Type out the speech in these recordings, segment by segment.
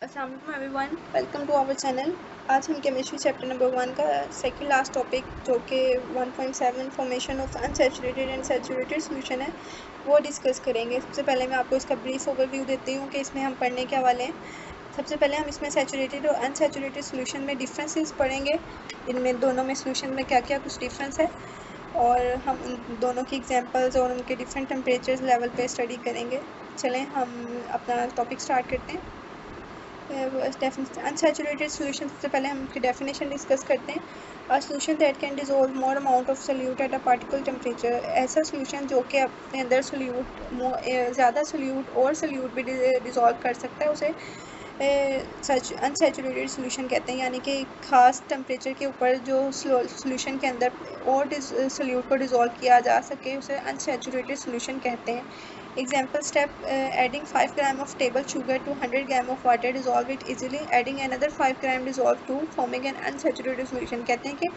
अस्सलाम वालेकुम everyone, welcome to our channel. आज हम केमिस्ट्री चैप्टर नंबर 1 का सेकंड लास्ट टॉपिक जो कि 1.7 formation of unsaturated and saturated solution है वो डिस्कस करेंगे। सबसे पहले मैं आपको इसका ब्रीफ ओवरव्यू देती हूँ कि इसमें हम पढ़ने क्या वाले हैं। सबसे पहले हम इसमें सैचुरेटेड और अनसैचुरेटेड सॉल्यूशन में डिफरेंसेस पढ़ेंगे, इनमें दोनों में सॉल्यूशन में क्या क्या कुछ डिफरेंस है, और हम उन दोनों की एग्जांपल्स और उनके डिफरेंट टेम्परेचर लेवल पे स्टडी करेंगे। चलें हम अपना टॉपिक स्टार्ट करते हैं। अनसैचुरेटेड सॉल्यूशन, सबसे पहले हम उसकी डेफिनेशन डिस्कस करते हैं। A solution that can dissolve more amount of solute at a particular temperature, ऐसा सॉल्यूशन जो कि अपने अंदर सोल्यूट ज़्यादा सोल्यूट और सोल्यूट भी डिसॉल्व कर सकता है, उसे सच अनसैचुरेटेड सॉल्यूशन कहते हैं। यानी कि ख़ास टेम्परेचर के ऊपर जो सॉल्यूशन के अंदर और सोल्यूट को डिसॉल्व किया जा सके उसे अनसैचुरेटेड सॉल्यूशन कहते हैं। Example step, adding 5 gram of table sugar to 100 gram of water, dissolve it easily, adding another 5 gram dissolve to forming an unsaturated solution। कहते हैं कि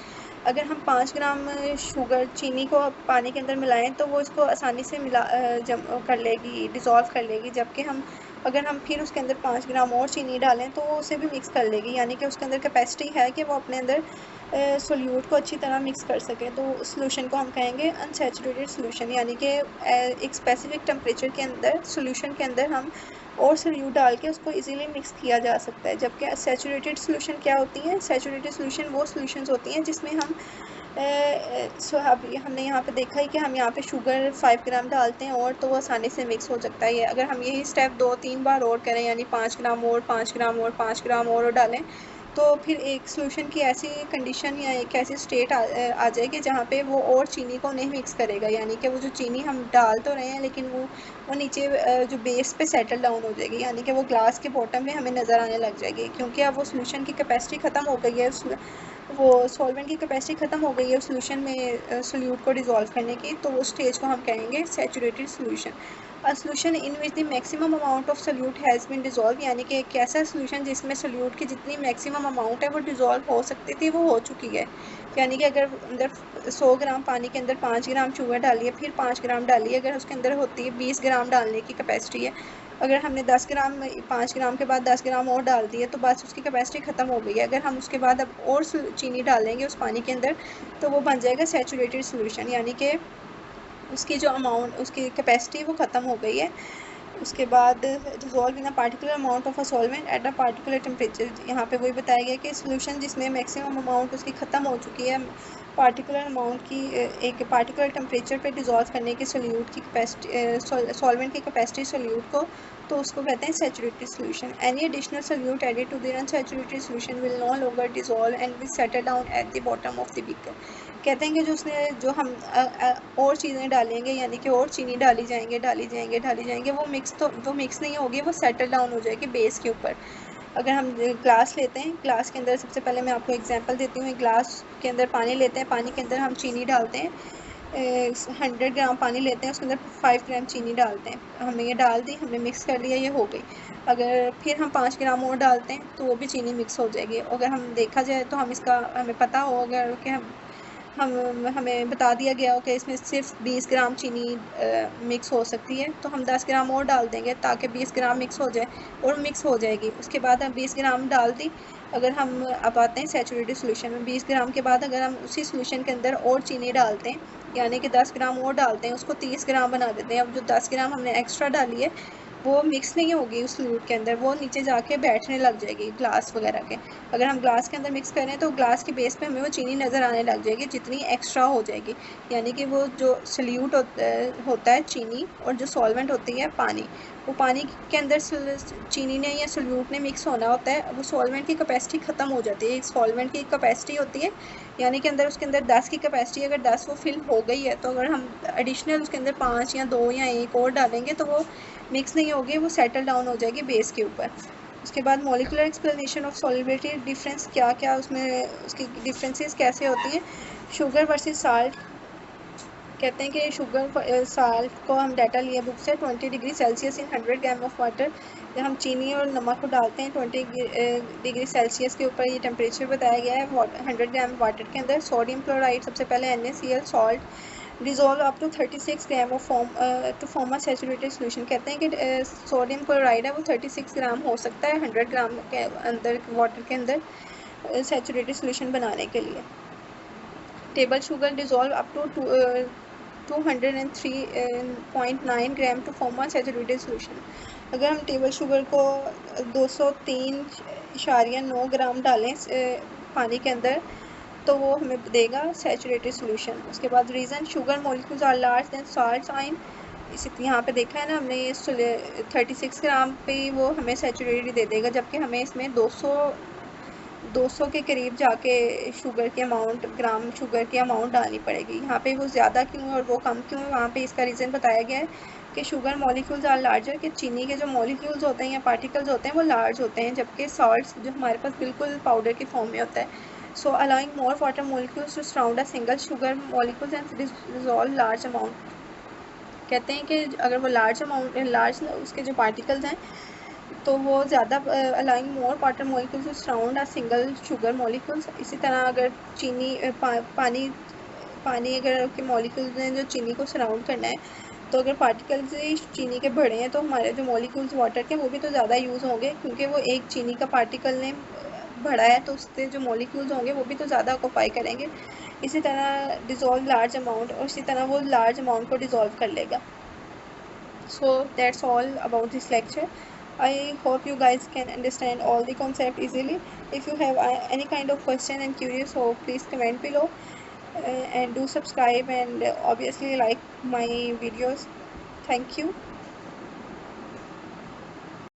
अगर हम 5 ग्राम शुगर चीनी को पानी के अंदर मिलाएं तो वो इसको आसानी से जम कर लेगी, डिज़ोल्व कर लेगी। जबकि अगर हम फिर उसके अंदर 5 ग्राम और चीनी डालें तो वो उसे भी मिक्स कर लेगी, यानी कि उसके अंदर कैपेसिटी है कि वो अपने अंदर सोल्यूट को अच्छी तरह मिक्स कर सकें। तो सोल्यूशन को हम कहेंगे अनसैचुरेटेड सोल्यूशन, यानी कि एक स्पेसिफिक टेम्परेचर के अंदर सोल्यूशन के अंदर हम और सोल्यूट डाल के उसको इजीली मिक्स किया जा सकता है। जबकि सैचुरेटेड सोल्यूशन क्या होती हैं? सैचुरेटेड सोल्यूशन वो सोल्यूशंस होती हैं जिसमें हम हमने यहाँ पे देखा है कि हम यहाँ पे शुगर 5 ग्राम डालते हैं और तो वो आसानी से मिक्स हो सकता है। अगर हम यही स्टेप 2-3 बार और करें, यानी 5 ग्राम और 5 ग्राम और 5 ग्राम और डालें, तो फिर एक सॉल्यूशन की ऐसी कंडीशन या एक ऐसी स्टेट आ जाएगी जहाँ पे वो और चीनी को नहीं मिक्स करेगा, यानी कि वो जो चीनी हम डाल तो रहे हैं लेकिन वो नीचे जो बेस पे सेटल डाउन हो जाएगी, यानी कि वो ग्लास के बॉटम में हमें नज़र आने लग जाएगी, क्योंकि अब वो सॉल्यूशन की कैपेसिटी ख़त्म हो गई है, वो सॉल्वेंट की कैपेसिटी ख़त्म हो गई है सॉल्यूशन में सोल्यूट को डिसॉल्व करने की। तो वो स्टेज को हम कहेंगे saturated solution. A solution in which the maximum amount of solute has been dissolve, यानी कि एक ऐसा सॉल्यूशन जिसमें सोल्यूट की जितनी मैक्सिमम अमाउंट है वो डिसॉल्व हो सकती थी वो हो चुकी है। यानी कि अगर अंदर 100 ग्राम पानी के अंदर 5 ग्राम शुगर डालिए, फिर 5 ग्राम डालिए, अगर उसके अंदर होती है 20 ग्राम डालने की कैपेसिटी है, अगर हमने 10 ग्राम 5 ग्राम के बाद 10 ग्राम और डाल दिए तो बस उसकी कैपेसिटी ख़त्म हो गई है। अगर हम उसके बाद अब और चीनी डालेंगे उस पानी के अंदर तो वो बन जाएगा सैचुरेटेड सॉल्यूशन, यानी कि उसकी जो अमाउंट उसकी कैपेसिटी वो ख़त्म हो गई है। उसके बाद dissolve in a particular amount of a solvent at a particular temperature, यहाँ पे वही बताया गया कि सॉल्यूशन जिसमें मैक्सिमम अमाउंट उसकी ख़त्म हो चुकी है पार्टिकुलर अमाउंट की एक पार्टिकुलर टेम्परेचर पे डिसॉल्व करने की सोल्यूट की कैपेसिटी सॉल्वेंट की कैपेसिटी सोल्यूट को, तो उसको कहते हैं saturated solution. Any additional solute added to the unsaturated solution will no longer dissolve and will settle down at the bottom of the beaker. कहते हैं कि जो हम और चीज़ें डालेंगे, यानी कि और चीनी डाली जाएंगे, वो मिक्स नहीं होगी, वो सेटल डाउन हो जाएगी बेस के ऊपर। अगर हम ग्लास लेते हैं, ग्लास के अंदर सबसे पहले मैं आपको एग्जांपल देती हूँ। ग्लास के अंदर पानी लेते हैं, पानी के अंदर हम चीनी डालते हैं, 100 ग्राम पानी लेते हैं, उसके अंदर 5 ग्राम चीनी डालते हैं, हमने ये डाल दी, हमने मिक्स कर लिया, ये हो गई। अगर फिर हम 5 ग्राम और डालते हैं तो वो भी चीनी मिक्स हो जाएगी। अगर हम देखा जाए तो हमें पता होगा कि हमें बता दिया गया हो कि इसमें सिर्फ 20 ग्राम चीनी मिक्स हो सकती है, तो हम 10 ग्राम और डाल देंगे ताकि 20 ग्राम मिक्स हो जाए, और मिक्स हो जाएगी। उसके बाद हम 20 ग्राम डाल दी। अगर हम अब आते हैं सैचुरेटेड सॉल्यूशन में, 20 ग्राम के बाद अगर हम उसी सॉल्यूशन के अंदर और चीनी डालते हैं, यानी कि 10 ग्राम और डालते हैं, उसको 30 ग्राम बना देते हैं। अब जो 10 ग्राम हमने एक्स्ट्रा डाली है वो मिक्स नहीं होगी उस सोल्यूट के अंदर, वो नीचे जाके बैठने लग जाएगी ग्लास वगैरह के। अगर हम ग्लास के अंदर मिक्स करें तो ग्लास के बेस पे हमें वो चीनी नज़र आने लग जाएगी जितनी एक्स्ट्रा हो जाएगी, यानी कि वो जो सोल्यूट होता है चीनी, और जो सॉल्वेंट होती है पानी, वो पानी के अंदर चीनी ने या सोल्यूट ने मिक्स होना होता है, वो सॉल्वेंट की कैपेसिटी ख़त्म हो जाती है। एक सॉल्वेंट की कैपेसिटी होती है, यानी कि उसके अंदर 10 की कैपेसिटी, अगर 10 वो फिल हो गई है तो अगर हम एडिशनल उसके अंदर 5 या 2 या 1 और डालेंगे तो वो मिक्स नहीं होगी, वो सेटल डाउन हो जाएगी बेस के ऊपर। उसके बाद molecular explanation of solubility difference, क्या क्या उसमें उसकी डिफरेंसेस कैसे होती हैं। शुगर वर्सेस साल्ट, कहते हैं कि शुगर साल्ट को हम डाटा लिया बुक से 20 degree Celsius in 100 gram of water, जब हम चीनी और नमक को डालते हैं 20 डिग्री सेल्सियस के ऊपर, ये टेम्परेचर बताया गया है 100 ग्राम वाटर के अंदर। सोडियम क्लोराइड, सबसे पहले NaCl salt dissolve up to 36 gram of form to form a saturated solution. कहते हैं कि सोडियम क्लोराइड है वो 36 ग्राम हो सकता है 100 ग्राम के अंदर वाटर के अंदर सैचुरेटेड सोल्यूशन बनाने के लिए। Table sugar dissolve up to 203.9 gram to form a saturated solution. अगर हम टेबल शुगर को 203.9 ग्राम डालें पानी के अंदर तो वो हमें देगा सैचुरेटेड सोल्यूशन। उसके बाद reason sugar molecules are large than salt ion. इसी यहाँ पे देखा है ना हमने ये 36 ग्राम पे वो हमें सैचुरेटेड दे देगा, जबकि हमें इसमें 200 के करीब जाके शुगर की अमाउंट ग्राम शुगर की अमाउंट डालनी पड़ेगी। यहाँ पे वो ज़्यादा क्यों है और वो कम क्यों है, वहाँ पे इसका रीज़न बताया गया है कि शुगर मॉलिक्यूल्स आर लार्जर, कि चीनी के जो मॉलिक्यूल्स होते हैं या पार्टिकल्स होते हैं वो लार्ज होते हैं, जबकि सॉल्ट्स जो हमारे पास बिल्कुल पाउडर की फॉर्म में होता है। So allowing more water molecules to surround a single sugar molecules and dissolve large amount. कहते हैं कि अगर वो लार्ज उसके जो पार्टिकल्स हैं तो वो ज़्यादा allowing more water molecules to surround a single sugar molecules. इसी तरह अगर चीनी पानी अगर के मॉलिक्यूल्स ने जो चीनी को सराउंड करना है तो अगर पार्टिकल्स चीनी के बढ़े हैं तो हमारे जो मॉलिक्यूल्स वाटर के वो भी तो ज़्यादा यूज़ होंगे, क्योंकि वो एक चीनी का पार्टिकल ने बढ़ा है तो उससे जो मॉलिक्यूल्स होंगे वो भी तो ज़्यादा ऑक्यूपाई करेंगे। इसी तरह डिज़ोल्व लार्ज अमाउंट, और इसी तरह वो लार्ज अमाउंट को डिज़ोल्व कर लेगा। So that's all about this lecture. I hope you guys can understand all the concept easily. If you have any kind of question and curious, so please comment below and do subscribe and obviously like my videos. Thank you.